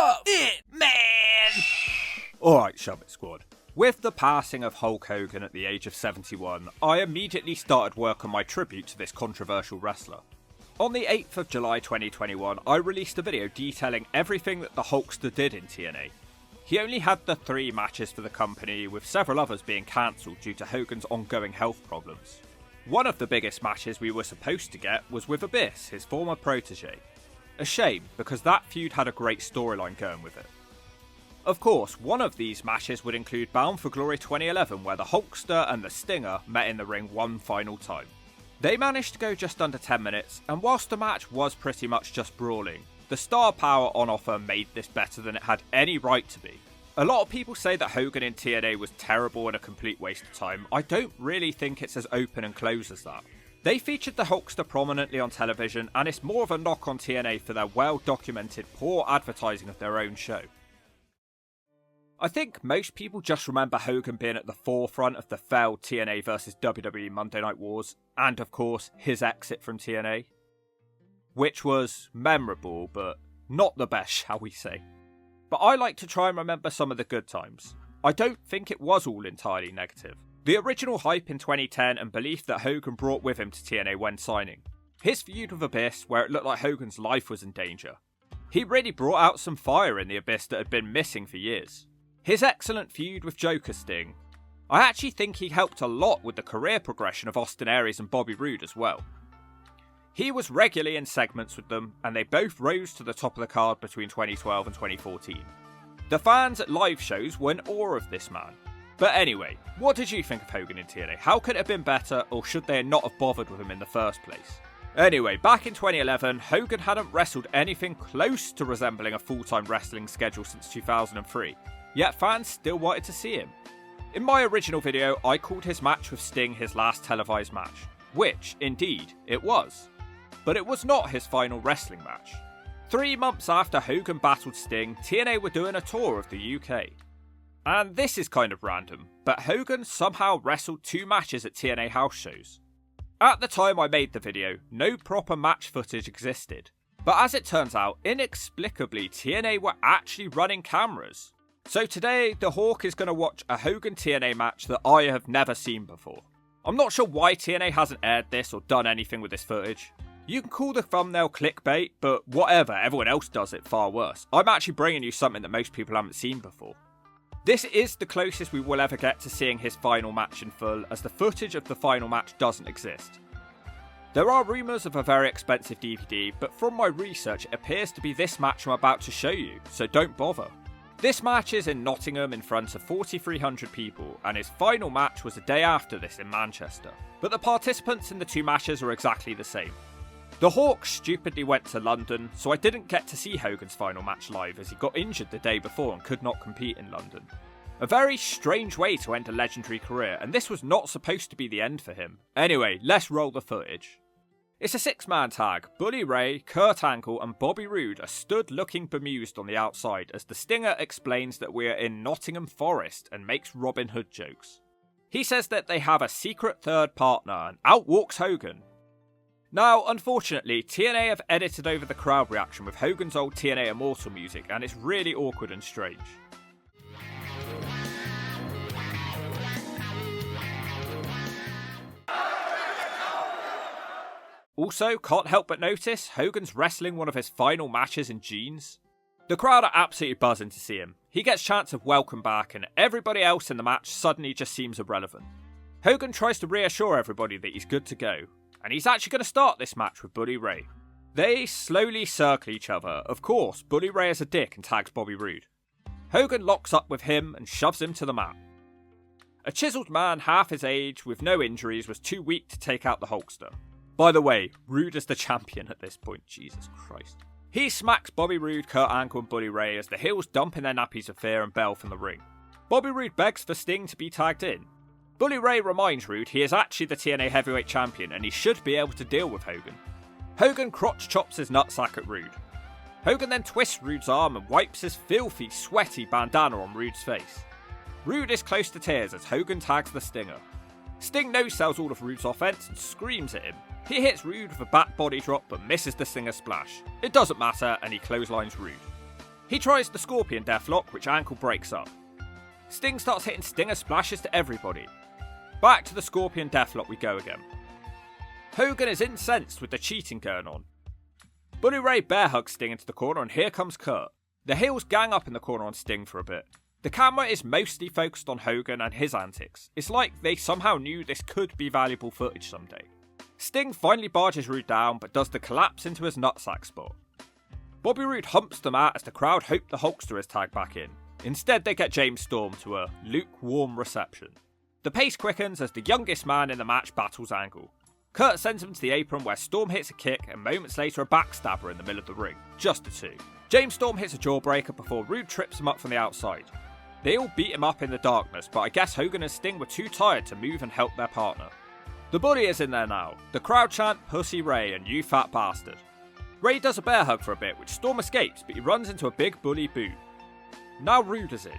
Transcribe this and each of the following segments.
Shove It Man! Alright, Shove It Squad. With the passing of Hulk Hogan at the age of 71, I immediately started work on my tribute to this controversial wrestler. On the 8th of July 2021, I released a video detailing everything that the Hulkster did in TNA. He only had the 3 matches for the company, with several others being cancelled due to Hogan's ongoing health problems. One of the biggest matches we were supposed to get was with Abyss, his former protege. A shame, because that feud had a great storyline going with it. Of course, one of these matches would include Bound for Glory 2011, where the Hulkster and the Stinger met in the ring one final time. They managed to go just under 10 minutes, and whilst the match was pretty much just brawling, the star power on offer made this better than it had any right to be. A lot of people say that Hogan in TNA was terrible and a complete waste of time. I don't really think it's as open and close as that. They featured the Hulkster prominently on television, and it's more of a knock on TNA for their well-documented poor advertising of their own show. I think most people just remember Hogan being at the forefront of the failed TNA vs WWE Monday Night Wars, and of course his exit from TNA. Which was memorable, but not the best, shall we say. But I like to try and remember some of the good times. I don't think it was all entirely negative. The original hype in 2010 and belief that Hogan brought with him to TNA when signing. His feud with Abyss, where it looked like Hogan's life was in danger. He really brought out some fire in the Abyss that had been missing for years. His excellent feud with Joker Sting. I actually think he helped a lot with the career progression of Austin Aries and Bobby Roode as well. He was regularly in segments with them, and they both rose to the top of the card between 2012 and 2014. The fans at live shows were in awe of this man. But anyway, what did you think of Hogan in TNA? How could it have been better, or should they not have bothered with him in the first place? Anyway, back in 2011, Hogan hadn't wrestled anything close to resembling a full-time wrestling schedule since 2003. Yet fans still wanted to see him. In my original video, I called his match with Sting his last televised match, which, indeed, it was. But it was not his final wrestling match. 3 months after Hogan battled Sting, TNA were doing a tour of the UK. And this is kind of random, but Hogan somehow wrestled 2 matches at TNA house shows. At the time I made the video, no proper match footage existed. But as it turns out, inexplicably TNA were actually running cameras. So today, the Hawk is going to watch a Hogan TNA match that I have never seen before. I'm not sure why TNA hasn't aired this or done anything with this footage. You can call the thumbnail clickbait, but whatever, everyone else does it far worse. I'm actually bringing you something that most people haven't seen before. This is the closest we will ever get to seeing his final match in full, as the footage of the final match doesn't exist. There are rumours of a very expensive DVD, but from my research it appears to be this match I'm about to show you, so don't bother. This match is in Nottingham in front of 4,300 people, and his final match was a day after this in Manchester. But the participants in the 2 matches are exactly the same. The Hawk stupidly went to London, so I didn't get to see Hogan's final match live as he got injured the day before and could not compete in London. A very strange way to end a legendary career, and this was not supposed to be the end for him. Anyway, let's roll the footage. It's a 6-man tag. Bully Ray, Kurt Angle and Bobby Roode are stood looking bemused on the outside as the Stinger explains that we are in Nottingham Forest and makes Robin Hood jokes. He says that they have a secret third partner and out walks Hogan. Now, unfortunately, TNA have edited over the crowd reaction with Hogan's old TNA Immortal music, and it's really awkward and strange. Also, can't help but notice, Hogan's wrestling one of his final matches in jeans. The crowd are absolutely buzzing to see him. He gets chants of welcome back, and everybody else in the match suddenly just seems irrelevant. Hogan tries to reassure everybody that he's good to go, and he's actually going to start this match with Bully Ray. They slowly circle each other. Of course, Bully Ray is a dick and tags Bobby Roode. Hogan locks up with him and shoves him to the mat. A chiseled man half his age with no injuries was too weak to take out the Hulkster. By the way, Roode is the champion at this point, Jesus Christ. He smacks Bobby Roode, Kurt Angle and Bully Ray as the heels dump in their nappies of fear and bail from the ring. Bobby Roode begs for Sting to be tagged in. Bully Ray reminds Roode he is actually the TNA Heavyweight Champion and he should be able to deal with Hogan. Hogan crotch chops his nutsack at Roode. Hogan then twists Roode's arm and wipes his filthy, sweaty bandana on Roode's face. Roode is close to tears as Hogan tags the Stinger. Sting no-sells all of Roode's offense and screams at him. He hits Roode with a back body drop but misses the Stinger splash. It doesn't matter and he clotheslines Roode. He tries the Scorpion Deathlock, which Ankle breaks up. Sting starts hitting Stinger splashes to everybody. Back to the Scorpion Deathlock we go again. Hogan is incensed with the cheating going on. Bully Ray bear hugs Sting into the corner and here comes Kurt. The heels gang up in the corner on Sting for a bit. The camera is mostly focused on Hogan and his antics. It's like they somehow knew this could be valuable footage someday. Sting finally barges Rude down but does the collapse into his nutsack spot. Bobby Roode humps the mat as the crowd hope the Hulkster is tagged back in. Instead they get James Storm to a lukewarm reception. The pace quickens as the youngest man in the match battles Angle. Kurt sends him to the apron where Storm hits a kick and moments later a backstabber in the middle of the ring. Just the two. James Storm hits a jawbreaker before Roode trips him up from the outside. They all beat him up in the darkness, but I guess Hogan and Sting were too tired to move and help their partner. The Bully is in there now. The crowd chant Pussy Ray and you fat bastard. Ray does a bear hug for a bit which Storm escapes, but he runs into a big Bully boot. Now Roode is in.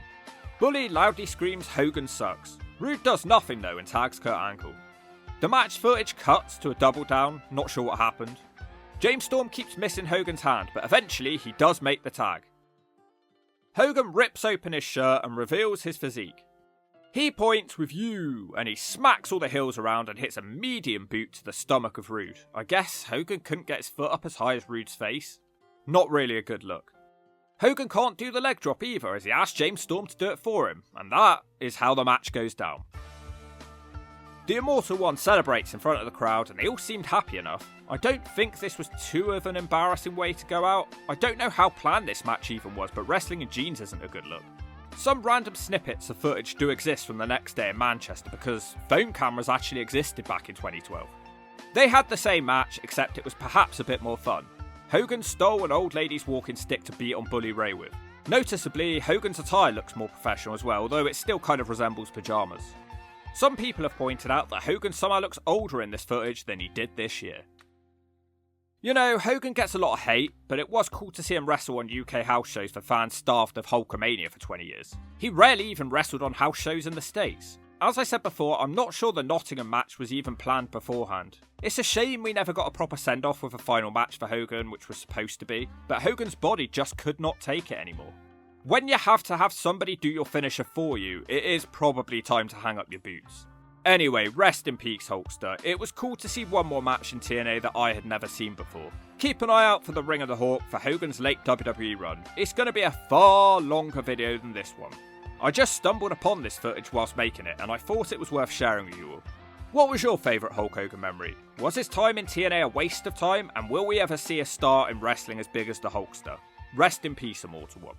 Bully loudly screams Hogan sucks. Roode does nothing though and tags Kurt Angle. The match footage cuts to a double down, not sure what happened. James Storm keeps missing Hogan's hand, but eventually he does make the tag. Hogan rips open his shirt and reveals his physique. He points with you, and he smacks all the heels around and hits a medium boot to the stomach of Roode. I guess Hogan couldn't get his foot up as high as Roode's face. Not really a good look. Hogan can't do the leg drop either as he asks James Storm to do it for him, and that is how the match goes down. The Immortal One celebrates in front of the crowd and they all seemed happy enough. I don't think this was too of an embarrassing way to go out. I don't know how planned this match even was, but wrestling in jeans isn't a good look. Some random snippets of footage do exist from the next day in Manchester because phone cameras actually existed back in 2012. They had the same match, except it was perhaps a bit more fun. Hogan stole an old lady's walking stick to beat on Bully Ray with. Noticeably, Hogan's attire looks more professional as well, although it still kind of resembles pyjamas. Some people have pointed out that Hogan somehow looks older in this footage than he did this year. You know, Hogan gets a lot of hate, but it was cool to see him wrestle on UK house shows for fans starved of Hulkamania for 20 years. He rarely even wrestled on house shows in the States. As I said before, I'm not sure the Nottingham match was even planned beforehand. It's a shame we never got a proper send-off with a final match for Hogan, which was supposed to be, but Hogan's body just could not take it anymore. When you have to have somebody do your finisher for you, it is probably time to hang up your boots. Anyway, rest in peace Hulkster. It was cool to see one more match in TNA that I had never seen before. Keep an eye out for the Ring of the Hawk for Hogan's late WWE run. It's going to be a far longer video than this one. I just stumbled upon this footage whilst making it and I thought it was worth sharing with you all. What was your favourite Hulk Hogan memory? Was his time in TNA a waste of time, and will we ever see a star in wrestling as big as the Hulkster? Rest in peace, Immortal One.